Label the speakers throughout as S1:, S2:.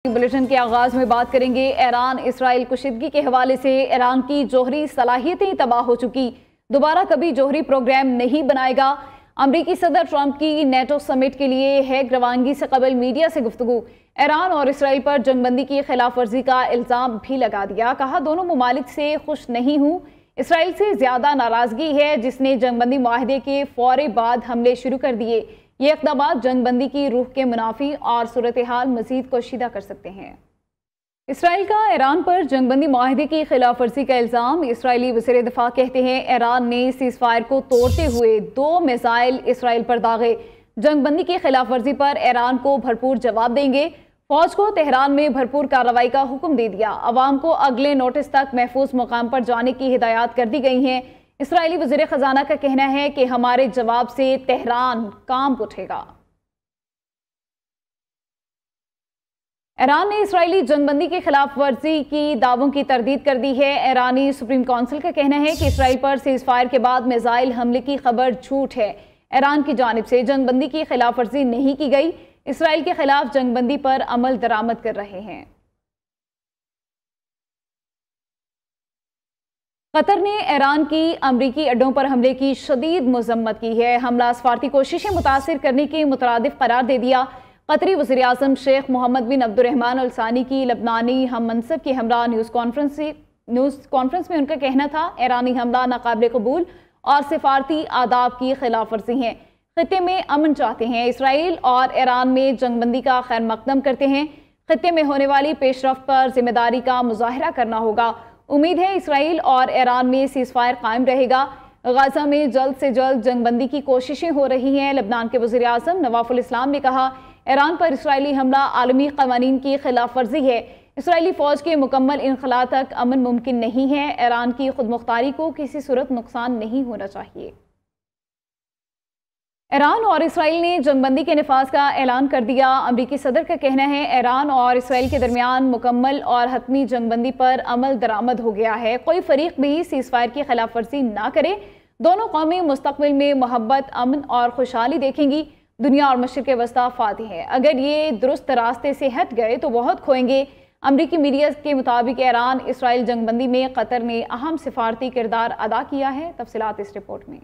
S1: Bulletin کے آغاز میں بات کریں گے ایران اسرائیل کشیدگی کے حوالے سے ایران کی جوہری صلاحیتیں تباہ ہو چکی، دوبارہ کبھی جوہری پروگرام نہیں بنائے گا۔ امریکی صدر ٹرمپ کی نیٹو سمٹ کے لیے ہیگ روانگی سے قبل میڈیا سے گفتگو، ایران اور اسرائیل پر جنگ بندی کی خلاف ورزی کا الزام بھی لگا دیا، کہا دونوں ممالک سے خوش نہیں ہوں، اسرائیل سے زیادہ ناراضگی ہے جس نے جنگ بندی معاہدے کے فوری بعد حملے شروع کر دیے۔ یہ اقدامات جنگ بندی کی روح کے منافی اور صورتحال مزید کشیدہ کر سکتے ہیں۔ اسرائیل کا ایران پر جنگ بندی معاہدے کی خلاف ورزی کا الزام، اسرائیلی وزیر دفاع کہتے ہیں ایران نے سیز فائر کو توڑتے ہوئے 2 میزائل اسرائیل پر داغے، جنگ بندی کی خلاف ورزی پر ایران کو بھرپور جواب دیں گے، فوج کو تہران میں بھرپور کارروائی کا حکم دے دیا، عوام کو اگلے نوٹس تک محفوظ مقام پر جانے کی ہدایات کر دی گئی ہیں۔ اسرائیلی وزیر خزانہ کا کہنا ہے کہ ہمارے جواب سے تہران کانپ اٹھے گا۔ ایران نے اسرائیلی جنگ بندی کی خلاف ورزی کی دعووں کی تردید کر دی ہے۔ ایرانی سپریم کونسل کا کہنا ہے کہ اسرائیل پر سیز فائر کے بعد میزائل حملے کی خبر جھوٹ ہے، ایران کی جانب سے جنگ بندی کی خلاف ورزی نہیں کی گئی، اسرائیل کے خلاف جنگ بندی پر عمل درآمد کر رہے ہیں۔ قطر نے ایران کی امریکی اڈوں پر حملے کی شدید مذمت کی ہے، حملہ سفارتی کوششیں متاثر کرنے کے مترادف قرار دے دیا۔ قطری وزیر اعظم شیخ محمد بن عبد الرحمن ال ثانی کی لبنانی ہم منصب کے ہمراہ نیوز کانفرنس میں ان کا کہنا تھا ایرانی حملہ ناقابل قبول اور سفارتی آداب کی خلاف ورزی ہیں، خطے میں امن چاہتے ہیں، اسرائیل اور ایران میں جنگ بندی کا خیر مقدم کرتے ہیں، خطے میں ہونے والی پیش رفت پر ذمہ داری کا مظاہرہ کرنا ہوگا، امید ہے اسرائیل اور ایران میں سیز فائر قائم رہے گا، غزہ میں جلد سے جلد جنگ بندی کی کوششیں ہو رہی ہیں۔ لبنان کے وزیر اعظم نواف الاسلام نے کہا ایران پر اسرائیلی حملہ عالمی قوانین کی خلاف ورزی ہے، اسرائیلی فوج کے مکمل انخلاء تک امن ممکن نہیں ہے، ایران کی خود مختاری کو کسی صورت نقصان نہیں ہونا چاہیے۔ ایران اور اسرائیل نے جنگ بندی کے نفاذ کا اعلان کر دیا، امریکی صدر کا کہنا ہے ایران اور اسرائیل کے درمیان مکمل اور حتمی جنگ بندی پر عمل درآمد ہو گیا ہے، کوئی فریق بھی سیز فائر کی خلاف ورزی نہ کرے، دونوں قومیں مستقبل میں محبت، امن اور خوشحالی دیکھیں گی، دنیا اور مشرق وسطیٰ فاتح ہے، اگر یہ درست راستے سے ہٹ گئے تو بہت کھوئیں گے۔ امریکی میڈیا کے مطابق ایران اسرائیل جنگ بندی میں قطر نے اہم سفارتی کردار ادا کیا ہے، تفصیلات اس رپورٹ میں۔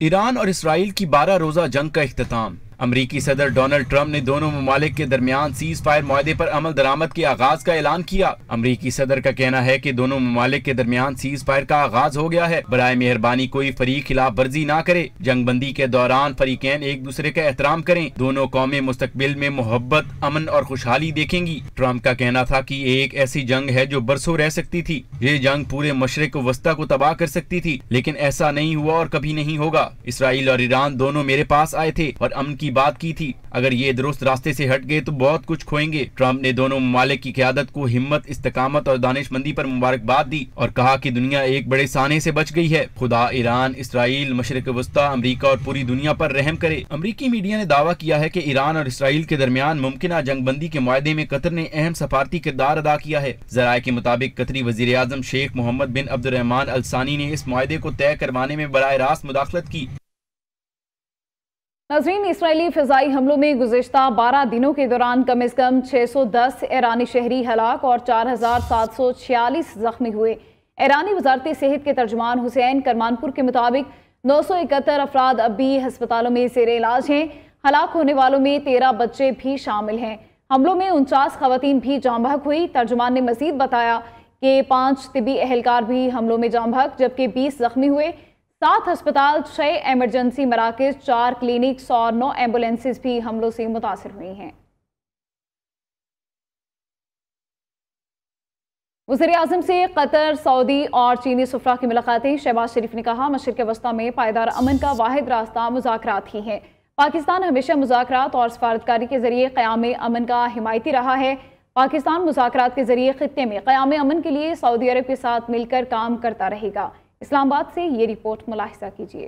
S2: ایران اور اسرائیل کی 12 روزہ جنگ کا اختتام، امریکی صدر ڈونلڈ ٹرمپ نے دونوں ممالک کے درمیان سیز فائر معاہدے پر عمل درآمد کے آغاز کا اعلان کیا۔ امریکی صدر کا کہنا ہے کہ دونوں ممالک کے درمیان سیز فائر کا آغاز ہو گیا ہے، برائے مہربانی کوئی فریق خلاف ورزی نہ کرے، جنگ بندی کے دوران فریقین ایک دوسرے کا احترام کریں، دونوں قومیں مستقبل میں محبت، امن اور خوشحالی دیکھیں گی۔ ٹرمپ کا کہنا تھا کہ ایک ایسی جنگ ہے جو برسوں رہ سکتی تھی، یہ جنگ پورے مشرق وسطیٰ کو تباہ کر سکتی تھی، لیکن ایسا نہیں ہوا اور کبھی نہیں ہوگا۔ اسرائیل اور ایران دونوں میرے پاس آئے تھے اور امن کی بات کی تھی، اگر یہ درست راستے سے ہٹ گئے تو بہت کچھ کھوئیں گے۔ ٹرمپ نے دونوں ممالک کی قیادت کو ہمت، استقامت اور دانش مندی پر مبارکباد دی اور کہا کہ دنیا ایک بڑے سانے سے بچ گئی ہے، خدا ایران، اسرائیل، مشرق وسطیٰ، امریکہ اور پوری دنیا پر رحم کرے۔ امریکی میڈیا نے دعویٰ کیا ہے کہ ایران اور اسرائیل کے درمیان ممکنہ جنگ بندی کے معاہدے میں قطر نے اہم سفارتی کردار ادا کیا ہے۔ ذرائع کے مطابق قطری وزیر اعظم شیخ محمد بن عبد الرحمن ال ثانی نے اس معاہدے کو طے کروانے میں براہ راست مداخلت کی۔
S1: ناظرین، اسرائیلی فضائی حملوں میں گزشتہ 12 دنوں کے دوران کم از کم 610 ایرانی شہری ہلاک اور 4746 زخمی ہوئے۔ ایرانی وزارت صحت کے ترجمان حسین کرمانپور کے مطابق 971 افراد اب بھی ہسپتالوں میں زیر علاج ہیں، ہلاک ہونے والوں میں 13 بچے بھی شامل ہیں، حملوں میں 49 خواتین بھی جاں بحق ہوئی۔ ترجمان نے مزید بتایا کہ 5 طبی اہلکار بھی حملوں میں جاں بحق جبکہ 20 زخمی ہوئے، 7 ہسپتال، 6 ایمرجنسی مراکز، 4 کلینکس اور 9 ایمبولینسز بھی حملوں سے متاثر ہوئی ہیں۔ وزیر اعظم سے قطر، سعودی اور چینی سفراء کی ملاقاتیں، شہباز شریف نے کہا مشرق وسطیٰ میں پائیدار امن کا واحد راستہ مذاکرات ہی ہیں، پاکستان ہمیشہ مذاکرات اور سفارتکاری کے ذریعے قیام امن کا حمایتی رہا ہے، پاکستان مذاکرات کے ذریعے خطے میں قیام امن کے لیے سعودی عرب کے ساتھ مل کر کام کرتا رہے گا۔ اسلام آباد سے یہ رپورٹ ملاحظہ کیجیے۔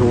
S3: 2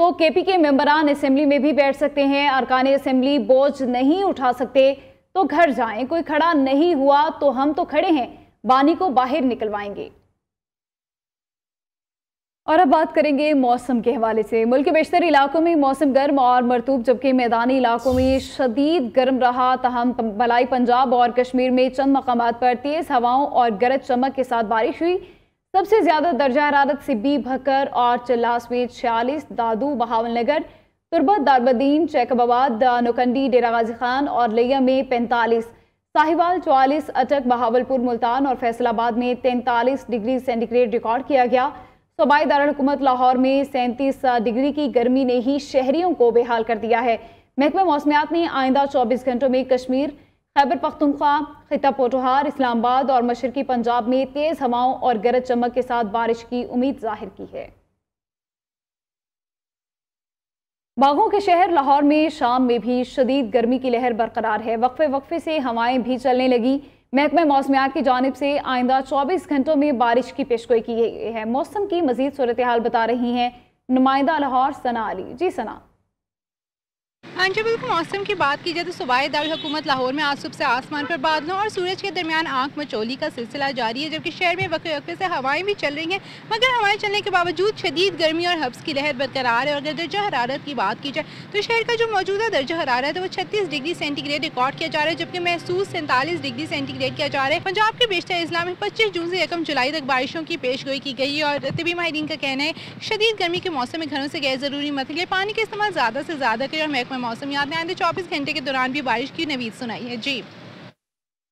S1: تو KP کے ممبران اسمبلی میں بھی بیٹھ سکتے ہیں۔ ارکان اسمبلی بوجھ نہیں اٹھا سکتے تو گھر جائیں، کوئی کھڑا نہیں ہوا تو ہم تو کھڑے ہیں، بانی کو باہر نکلوائیں گے۔ اور اب بات کریں گے موسم کے حوالے سے۔ ملک کے بیشتر علاقوں میں موسم گرم اور مرطوب، جبکہ میدانی علاقوں میں شدید گرم رہا۔ تاہم بالائی پنجاب اور کشمیر میں چند مقامات پر تیز ہواؤں اور گرج چمک کے ساتھ بارش ہوئی۔ سب سے زیادہ درجہ حرارت سبی، بھکر اور چلاس میں 46، دادو، بہاول نگر، تربت، داربدین، چیکب آباد، نوکنڈی، ڈیرہ غازی خان اور لیا میں 45، ساہیوال 44، اٹک، بہاولپور، ملتان اور فیصل آباد میں 43 ڈگری سینٹی گریڈ ریکارڈ کیا گیا۔ صوبائی دارالحکومت لاہور میں 37 ڈگری کی گرمی نے ہی شہریوں کو بے حال کر دیا ہے۔ محکمہ موسمیات نے آئندہ 24 گھنٹوں میں کشمیر، خیبر پختونخوا، خطہ پوٹھوہار، اسلام آباد اور مشرقی پنجاب میں تیز ہواؤں اور گرج چمک کے ساتھ بارش کی امید ظاہر کی ہے۔ باغوں کے شہر لاہور میں شام میں بھی شدید گرمی کی لہر برقرار ہے۔ وقفے وقفے سے ہوائیں بھی چلنے لگی۔ محکمہ موسمیات کی جانب سے آئندہ 24 گھنٹوں میں بارش کی پیشگوئی کی گئی ہے۔ موسم کی مزید صورتحال بتا رہی ہیں نمائندہ لاہور ثنا علی۔ جی ثنا۔
S4: ہاں جی بالکل، موسم کی بات کی جائے تو صوبائی دارالحکومت لاہور میں آج صبح سے آسمان پر بادلوں اور سورج کے درمیان آنکھ مچولی کا سلسلہ جاری ہے، جبکہ شہر میں وقفے وقفے سے ہوائیں بھی چل رہی ہیں، مگر ہوائیں چلنے کے باوجود شدید گرمی اور حبس کی لہر برقرار ہے۔ اور اگر درجہ حرارت کی بات کی جائے تو شہر کا جو موجودہ درجہ حرارت ہے وہ 36 ڈگری سینٹی گریڈ ریکارڈ کیا جا رہا ہے، جبکہ محسوس 47 ڈگری سینٹی گریڈ کیا جا رہا ہے۔ پنجاب کے بیشتر اضلاع میں 25 جون سے 1 جولائی تک بارشوں کی پیش گوئی کی گئی اور طبی ماہرین کا کہنا ہے شدید گرمی کے موسم میں گھروں سے غیر ضروری مت نکلیں، پانی کا استعمال زیادہ سے زیادہ کریں، اور محکمہ موسمیات نے آئندہ 24 گھنٹے کے دوران بھی بارش کی نوید سنائی ہے۔ جی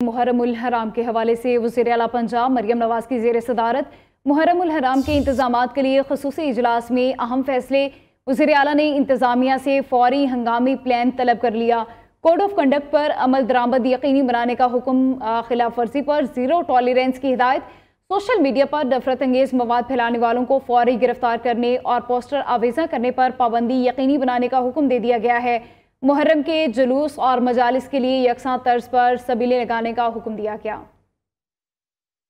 S1: محرم الحرام کے حوالے سے وزیر اعلیٰ پنجاب مریم نواز کی زیر صدارت محرم الحرام کے انتظامات کے لیے خصوصی اجلاس میں اہم فیصلے۔ وزیر اعلیٰ نے انتظامیہ سے فوری ہنگامی پلان طلب کر لیا۔ کوڈ آف کنڈکٹ پر عمل درآمد یقینی بنانے کا حکم، خلاف ورزی پر زیرو ٹالرنس کی ہدایت، سوشل میڈیا پر نفرت انگیز مواد پھیلانے والوں کو فوری گرفتار کرنے اور پوسٹر آویزاں کرنے پر پابندی یقینی بنانے کا حکم دے دیا گیا ہے۔ محرم کے جلوس اور مجالس کے لیے یکساں طرز پر سبیلیں لگانے کا حکم دیا گیا۔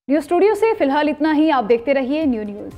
S1: نیوز اسٹوڈیو سے فی الحال اتنا ہی، آپ دیکھتے رہیے نیو نیوز۔